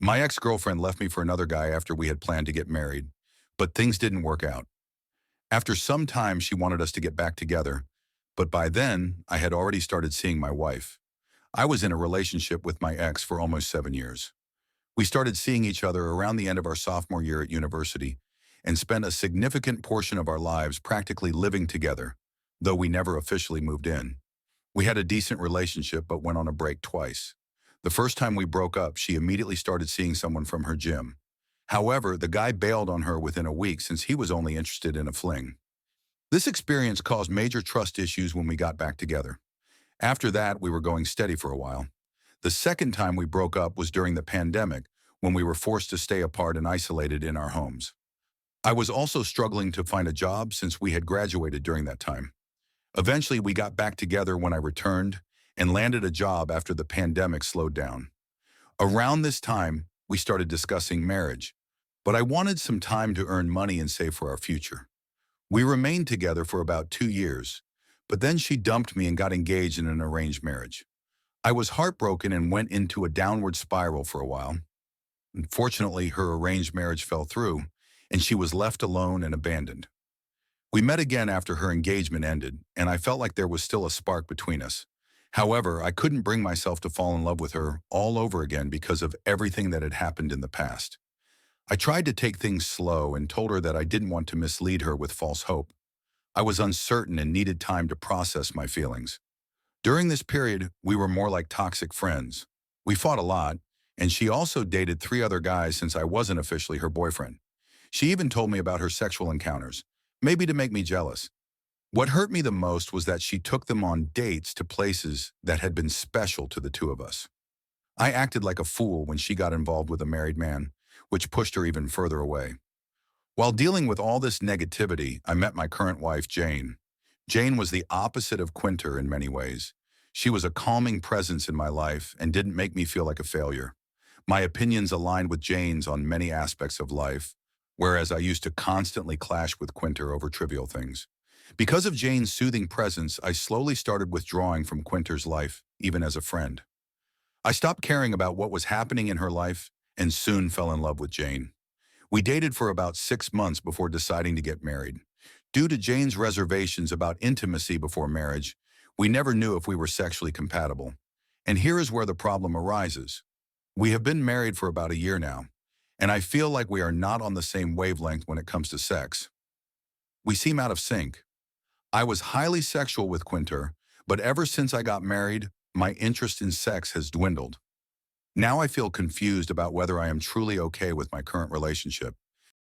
My ex-girlfriend left me for another guy after we had planned to get married, but things didn't work out. After some time, she wanted us to get back together, but by then, I had already started seeing my wife. I was in a relationship with my ex for almost 7 years. We started seeing each other around the end of our sophomore year at university and spent a significant portion of our lives practically living together, though we never officially moved in. We had a decent relationship but went on a break twice. The first time we broke up, she immediately started seeing someone from her gym. However, the guy bailed on her within a week since he was only interested in a fling. This experience caused major trust issues when we got back together. After that, we were going steady for a while. The second time we broke up was during the pandemic, when we were forced to stay apart and isolated in our homes. I was also struggling to find a job since we had graduated during that time. Eventually, we got back together when I returned and landed a job after the pandemic slowed down. Around this time, we started discussing marriage, but I wanted some time to earn money and save for our future. We remained together for about 2 years, but then she dumped me and got engaged in an arranged marriage. I was heartbroken and went into a downward spiral for a while. Unfortunately, her arranged marriage fell through, and she was left alone and abandoned. We met again after her engagement ended, and I felt like there was still a spark between us. However, I couldn't bring myself to fall in love with her all over again because of everything that had happened in the past. I tried to take things slow and told her that I didn't want to mislead her with false hope. I was uncertain and needed time to process my feelings. During this period, we were more like toxic friends. We fought a lot, and she also dated 3 other guys since I wasn't officially her boyfriend. She even told me about her sexual encounters, maybe to make me jealous. What hurt me the most was that she took them on dates to places that had been special to the two of us. I acted like a fool when she got involved with a married man, which pushed her even further away. While dealing with all this negativity, I met my current wife, Jane. Jane was the opposite of Quinter in many ways. She was a calming presence in my life and didn't make me feel like a failure. My opinions aligned with Jane's on many aspects of life, whereas I used to constantly clash with Quinter over trivial things. Because of Jane's soothing presence, I slowly started withdrawing from Quinter's life, even as a friend. I stopped caring about what was happening in her life and soon fell in love with Jane. We dated for about 6 months before deciding to get married. Due to Jane's reservations about intimacy before marriage, we never knew if we were sexually compatible. And here is where the problem arises. We have been married for about a year now, and I feel like we are not on the same wavelength when it comes to sex. We seem out of sync. I was highly sexual with Quinter, but ever since I got married, my interest in sex has dwindled. Now I feel confused about whether I am truly okay with my current relationship.